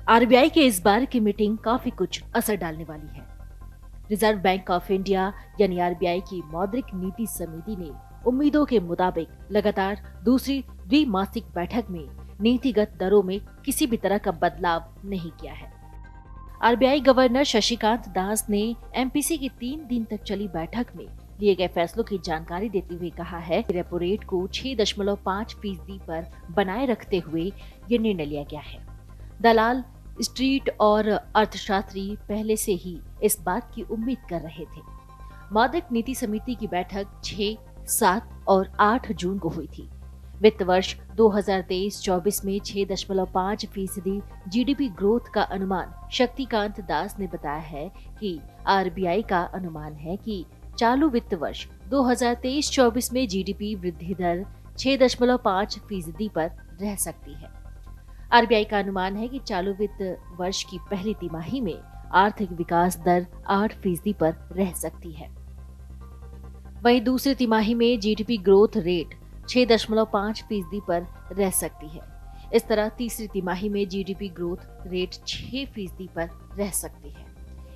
RBI के इस बार की मीटिंग काफी कुछ असर डालने वाली है। रिजर्व बैंक ऑफ इंडिया यानी आरबीआई की मौद्रिक नीति समिति ने उम्मीदों के मुताबिक लगातार दूसरी द्विमासिक बैठक में नीतिगत दरों में किसी भी तरह का बदलाव नहीं किया है। आरबीआई गवर्नर शक्तिकांत दास ने एमपीसी की 3 दिन तक चली बैठक में लिए गए फैसलों की जानकारी देते हुए कहा है कि रेपो रेट को 6.5% पर बनाए रखते हुए ये निर्णय लिया गया है। दलाल, स्ट्रीट और अर्थशास्त्री पहले से ही इस बात की उम्मीद कर रहे थे। मौद्रिक नीति समिति की बैठक 6, 7 और 8 जून को हुई थी। वित्त वर्ष 2023-24 में 6.5% जीडीपी ग्रोथ का अनुमान शक्तिकांत दास ने बताया है कि आरबीआई का अनुमान है कि चालू वित्त वर्ष 2023-24 में जीडीपी वृद्धि दर 6.5% पर रह सकती है। आरबीआई का अनुमान है कि चालू वित्त वर्ष की पहली तिमाही में आर्थिक विकास दर 8% पर रह सकती है। वहीं दूसरी तिमाही में जीडीपी ग्रोथ रेट 6.5% पर रह सकती है। इस तरह तीसरी तिमाही में जीडीपी ग्रोथ रेट 6% पर रह सकती है।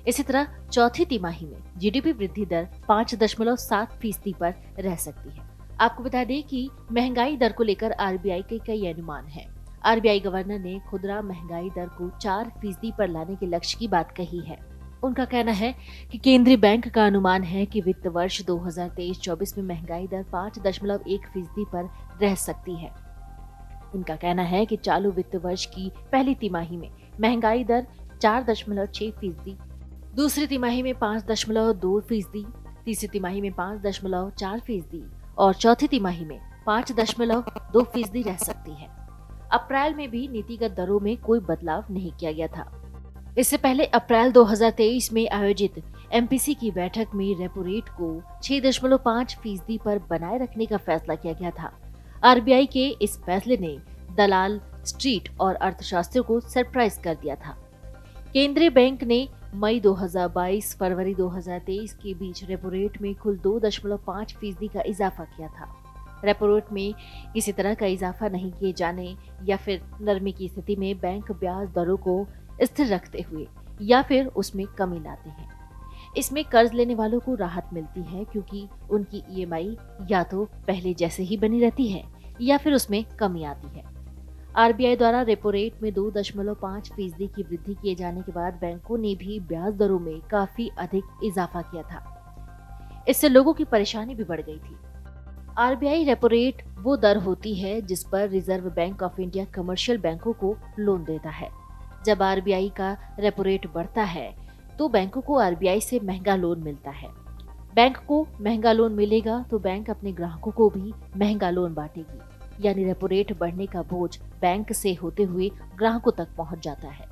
इसी तरह चौथी तिमाही में जीडीपी वृद्धि दर 5.7% पर रह सकती है। आपको बता दें कि महंगाई दर को लेकर आरबीआई के कई अनुमान हैं। आरबीआई गवर्नर ने खुदरा महंगाई दर को 4% पर लाने के लक्ष्य की बात कही है। उनका कहना है कि केंद्रीय बैंक का अनुमान है कि वित्त वर्ष 2023-24 में महंगाई दर 5.1% पर रह सकती है। उनका कहना है कि चालू वित्त वर्ष की पहली तिमाही में महंगाई दर 4.6%, दूसरी तिमाही में 5.2%, तीसरी तिमाही में 5.4% और चौथी तिमाही में 5.2% रह सकती है। अप्रैल में भी नीतिगत दरों में कोई बदलाव नहीं किया गया था। इससे पहले अप्रैल 2023 में आयोजित एमपीसी की बैठक में रेपो रेट को 6.5% पर बनाए रखने का फैसला किया गया था। आरबीआई के इस फैसले ने दलाल, स्ट्रीट और अर्थशास्त्रियों को सरप्राइज कर दिया था। केंद्रीय बैंक ने मई 2022 फरवरी 2023 के बीच रेपो रेट में कुल 2.5% का इजाफा किया था। रेपो रेट में किसी तरह का इजाफा नहीं किए जाने या फिर नरमी की स्थिति में बैंक ब्याज दरों को स्थिर रखते हुए या फिर उसमें कमी लाते हैं। इसमें कर्ज लेने वालों को राहत मिलती है क्योंकि उनकी ईएमआई या तो पहले जैसे ही बनी रहती है या फिर उसमें कमी आती है। आरबीआई द्वारा रेपो रेट में 2.5% की वृद्धि किए जाने के बाद बैंकों ने भी ब्याज दरों में काफी अधिक इजाफा किया था। इससे लोगों की परेशानी भी बढ़ गई थी। आरबीआई रेपो रेट वो दर होती है जिस पर reserve bank of India commercial बैंकों को लोन देता है। जब आरबीआई का रेपो रेट बढ़ता है तो बैंकों को आरबीआई से महंगा लोन मिलता है। बैंक को महंगा लोन मिलेगा तो बैंक अपने ग्राहकों को भी महंगा लोन बांटेगी, यानी रेपो रेट बढ़ने का बोझ बैंक से होते हुए ग्राहकों तक पहुंच जाता है।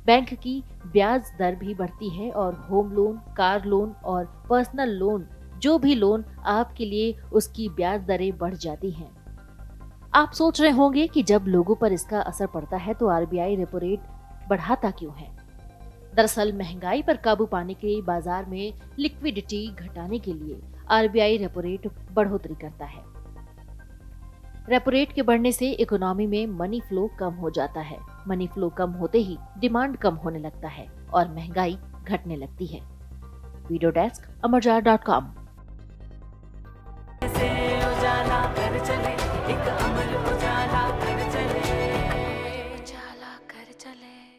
बैंक की ब्याज दर भी बढ़ती है और होम लोन, कार लोन और पर्सनल लोन, जो भी लोन आपके लिए, उसकी ब्याज दरें बढ़ जाती हैं। आप सोच रहे होंगे कि जब लोगों पर इसका असर पड़ता है तो आरबीआई रेपो रेट बढ़ाता क्यों है? दरअसल महंगाई पर काबू पाने के लिए बाजार में लिक्विडिटी घटाने के लिए आरबीआई रेपो रेट बढ़ोतरी करता है। रेपो रेट के बढ़ने से इकोनॉमी में मनी फ्लो कम हो जाता है। मनी फ्लो कम होते ही डिमांड कम होने लगता है और महंगाई घटने लगती है। Video desk, amarjara.com।